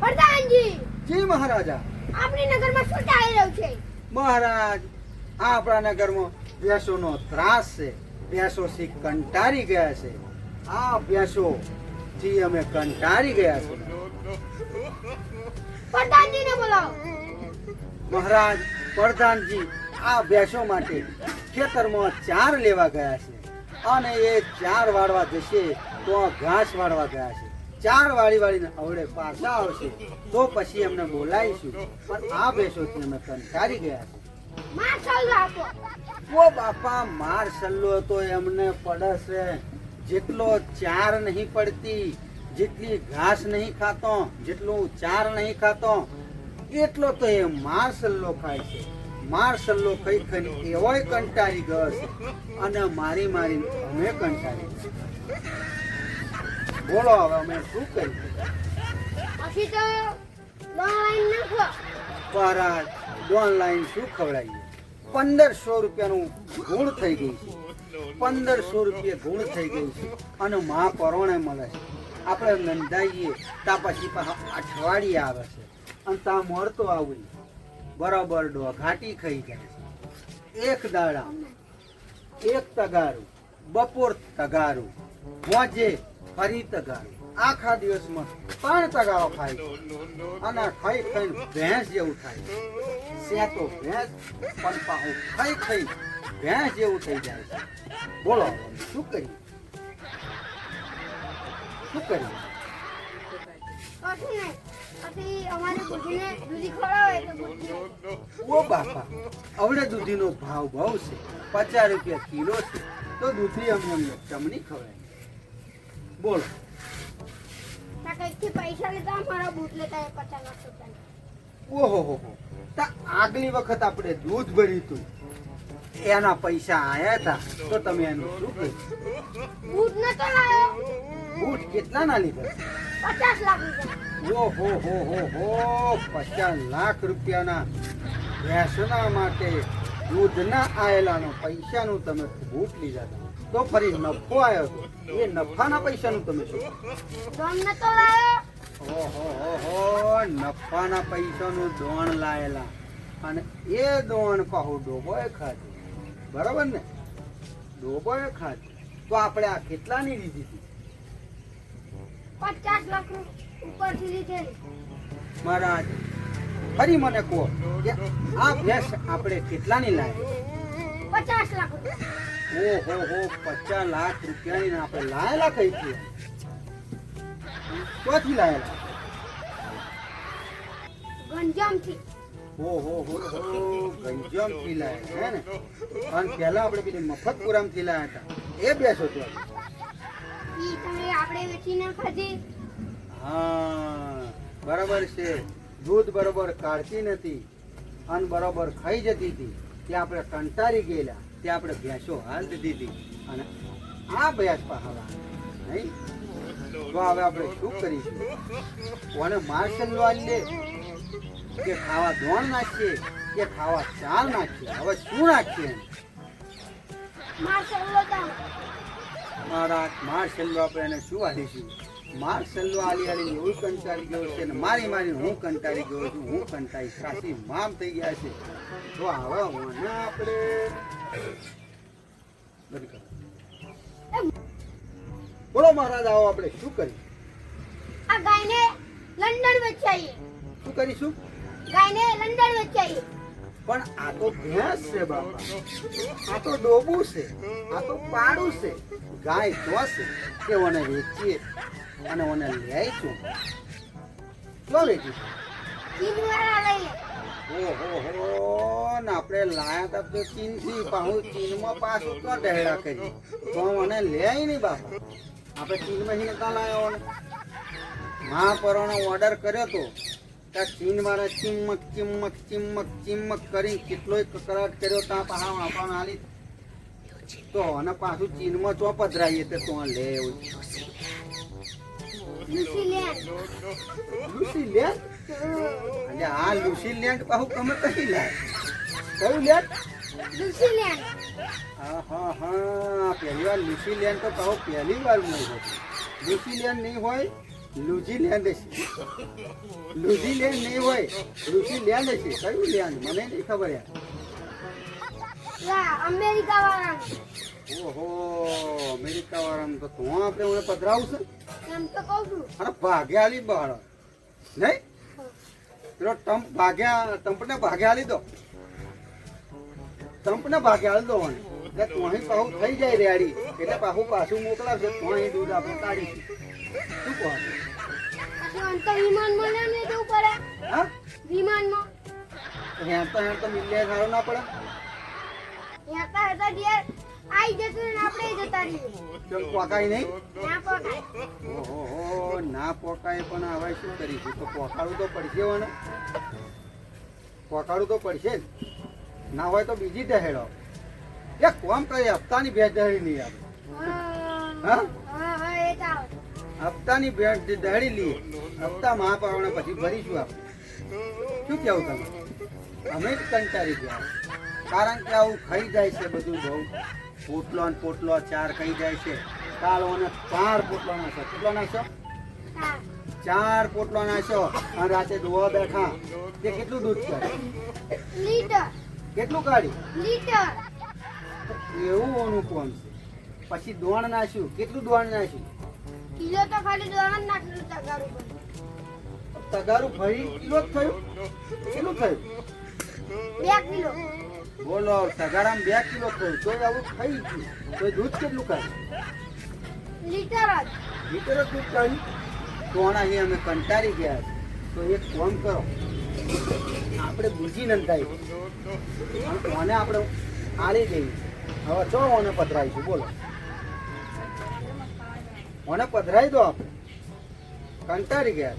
પ્રધાનજી જી મહારાજા. આપણી નગરમાં શું ચાલી રહ્યું છે? મહારાજ, આપણા નગરમાં ભેંસોનો ત્રાસ છે. ભેંસો થી કંટાળી ગયા છે. આ ભેંસો થી અમે કંટાળી ગયા છે. પ્રધાનજીને બોલાવો. મહારાજ, પ્રધાનજી આ ભેંસો માટે ખેતરમાં ચાર લેવા ગયા છે અને એ ચાર વાળવા જશે તો ઘાસ વાળવા ગયા છે. ચાર વાળીને અવડે પાછા આવશે તો પછી એમને બોલાવીશું. પણ આ ભેંસોથી અમે કંટાળી ગયા છે. માર સલ્લો આપો. ઓ બાપા, માર સલ્લો તો એમને પડે છે. જેટલો ચાર નહીં પડતી, જેટલી ઘાસ નહીં ખાતો, જેટલું ચાર નહીં ખાતો, એટલો તો એ માર સલ્લો ખાય છે. માર સલ્લો ખાઈ ખાઈને એવોય કંટાળી ગયો છે અને મારી અમે કંટાળી ગયા. બોલો હવે અમે શું કરીએ? પછી તો લાઈન નાખો. મહારાજ, ઓનલાઈન શું ખવડાવીએ? 1500 રૂપિયાનું ગુણ થઈ ગઈ છે. 1500 રૂપિયા ગુણ થઈ ગઈ છે અને મા પરોણે મળે છે. આપણે નંદાઈએ તા પછી અઠવાડિયે આવે છે અને તા મળતો આવું બરાબર ઘાટી ખાઈ જાય છે. એક દાડા એક તગારું, બપોર તગારું, મોજે ફરી તગારું, આખા દિવસમાં 3 તગારો ખાય છે અને ખાઈ ખાઈને ભેંસ જેવું થાય છે. સેતો ભેંસ પણ પાછું ખાઈ ખાઈ ભેંસ જેવું થઈ જાય છે. બોલો શું કરીએ? શું કરીએ? કશું નહીં. પછી અમારી બુદ્ધિને દૂધી ખવડાવે તો બુદ્ધિ. ઓ બાપા, અવડે દૂધીનો ભાવ બહુ છે. 50 રૂપિયા કિલો છે તો દૂધી અમને ચમણી ખવડાય. બોલો. કંઈકથી પૈસા લેતા મારા બૂટ લેતા 50 લાખ રૂપિયા. ઓહો હો હો. આગલી વખત આપણે દૂધ ભર્યું હતું, એના પૈસા આયા હતા તો તમે એનું શું કર્યું? બૂટ નતો લાવ્યો. બૂટ કેટલાના લીધા? 50 લાખ રૂપિયા. ઓહો હો હો હો. 50 લાખ રૂપિયાના ભેંસના માટે દૂધના આયેલાનો પૈસાનું તમે બૂટ લીધા હતા તો ફરી નફો આવ્યો હતો. એ નફાના પૈસાનું તમે શું? દોન નતો લાવ્યો. ઓહો હો હો. નફાના પૈસાનું દોણ લાયેલા અને એ દોણ કહું ડોબોએ ખાધું. બરાબર ને? ડોબોએ ખાધું તો આપણે આ કેટલાની લીધી હતી? 50 લાખ ઉપરથી લીધેલી. મહારાજ, ફરી મને કહો કે આ ભેંસ આપણે કેટલાની લાવી? 50 લાખ રૂપિયા. ઓહો હો. 50 લાખ રૂપિયાની ને આપણે લાયેલા કઈ છે? ક્યાંથી લાયેલા? ગંજામથી. ઓહો હો હો. ગંજામથી લાયેલા હે ને? અને પહેલા આપણે પેલી મફતપુરામથી લાયા હતા એ ભેંસો તો ઈ તમે આપણે વેચીને ખાધી. હા, બરાબર છે. દૂધ બરોબર કાઢતી નથી અને બરોબર ખાઈ જતી હતી. ત્યાં આપણે કંટાળી ગયેલા, ત્યાં આપણે ભેંસો હાલ દીધી હતી અને આ ભેંસ પાહવા નહીં તો હવે આપણે શું કરીશું? કોને માર્શલ વાળી લે કે ખાવા દોણ નાખીએ કે ખાવા ચાલ નાખીએ? હવે શું નાખીએ? માર સલ્લો દામ. માર સલ્લો આપણે એને શું આલીશું? માર સલ્લો આલી એવું કંટાળી ગયો છે ને મારી હું કંટાળી ગયો છું. હું કંટાળી ખાસી મામ થઈ ગયા છે. તો હવે મને આપણે બોલો મહારાજ, આવો આપણે શું કરીએ? આ ગાયને લંડન વેચાઈએ. શું કરીશું? ગાયને લંડન વેચાઈએ. પણ આ તો ભેંસ છે બાપા, આ તો ડોબું છે, આ તો પાડું છે. ગાય તો છે કે ઓને વેચીએ અને ઓને લઈ છું તો વેચીશું. ચીનવાળા લઈ લે. ઓહો હો. ને આપણે લાયા તા તો ચીનથી પાછું ચીનમાં પાછું તો ઢેડા કરી તો મને લે નહીં બાપા. આપણે ચીનમાં થી નતા લાયા ને મહાપરોનો ઓર્ડર કર્યો તો ત્યાં ચીન વાળા ચીમક ચીમક ચીમક ચીમક કરી કેટલોય કકરાટ કર્યો ત્યાં પાછા આપણને હાલી તો અને પાછું ચીનમાં ચો પધરાઈએ તો લે એવું. ન્યુઝીલેન્ડ. લ્યુસીલેન્ડ? એટલે આ લ્યુસીલેન્ડ પાછું તમે કઈ લે? કયું લેન્ડ? ન્યુઝીલેન્ડ. હા હા હા. પહેલી વાર ન્યુઝીલેન્ડ તો કહો પહેલી વાર નહીં હોય. ન્યુઝીલેન્ડ નહીં હોય ન્યુઝીલેન્ડ છે. ન્યુઝીલેન્ડ નહીં હોય, ન્યુઝીલેન્ડ છે. કયું લેન્ડ મને નહીં ખબર યાર. લા અમેરિકા વાળા ઓહો, અમેરિકા વાળાને તો તું આપણે ઓને પધરાવું છે. એમ તો કહું છું. અને ભાગ્યા આલી બહાર નહીં પેલો ટમ્પને ભાગ્યા આલી દો. ટ્રમ્પને ભાગ્યા આલી દો મને. એટલે તું અહીં પાછું થઈ જાય રેડી એટલે પાછું મોકલાવશે. તું અહીં દૂધ આપણે કાઢીશું. શું કહો? તો અંતર વિમાનમાં ને જવું પડે. હા, વિમાનમાં હેરતા મિલિયન સારું ના પડે. હેતા હેતા ઘેર આઈ જતું ને આપણે જતા રહીએ. કેમ પોકાય નહીં? ના પકાય. ઓહો, ના પોકાય પણ હવે શું કરીશું? તો પોકાડવું તો પડશે ને. પોકાડવું તો પડશે જ. ના હોય તો બીજી દહેડો. એક કોમ કરીએ, હપ્તાની ભેટ દહેડી લઈએ આપણે. હા, હા એ તો આવે. હપ્તાની ભેટ દહેડી લઈએ. હપ્તા મહાપરવાને પછી ભરીશું આપણે. શું કેવું તમે? અમે જ કંટાળી ગયા. કારણ કે આવું ખાઈ જાય છે બધું બહુ. પોટલો ને પોટલો ચાર ખાઈ જાય છે. કાળો ને 4 પોટલો નાખો. કેટલો નાખશો? હા 4 પોટલો નાખ્યો અને રાતે દોવા બેઠા. તે કેટલું દૂધ કાઢે? લીટર કેટલું કાઢ્યું? લીટર એવું ઓનું કોમ છે. પછી દોણ નાખ્યું. કેટલું દોણ નાખ્યું? કિલો તો ખાલી દોણ જ નાખેલું તગારું પર. તગારું ફરી કિલો જ થયું? કેટલું થયું? 2 કિલો બોલો, તગારામ 2 કિલો થયું. તોય આવું થઈ ગયું. તોય દૂધ કેટલું કાઢ્યું? લીટર જ. લીટર જ દૂધ કાઢ્યું. તોણા અહીં અમે કંટાળી ગયા છે. તો એક કોમ કરો, આપણે બીજી નંદાઈ કોને આપણે આલી દઈએ. હવે ચો ઓને પધરાઈશું. બોલો, ઓને પધરાઈ દો. આપણે કંટાળી ગયા.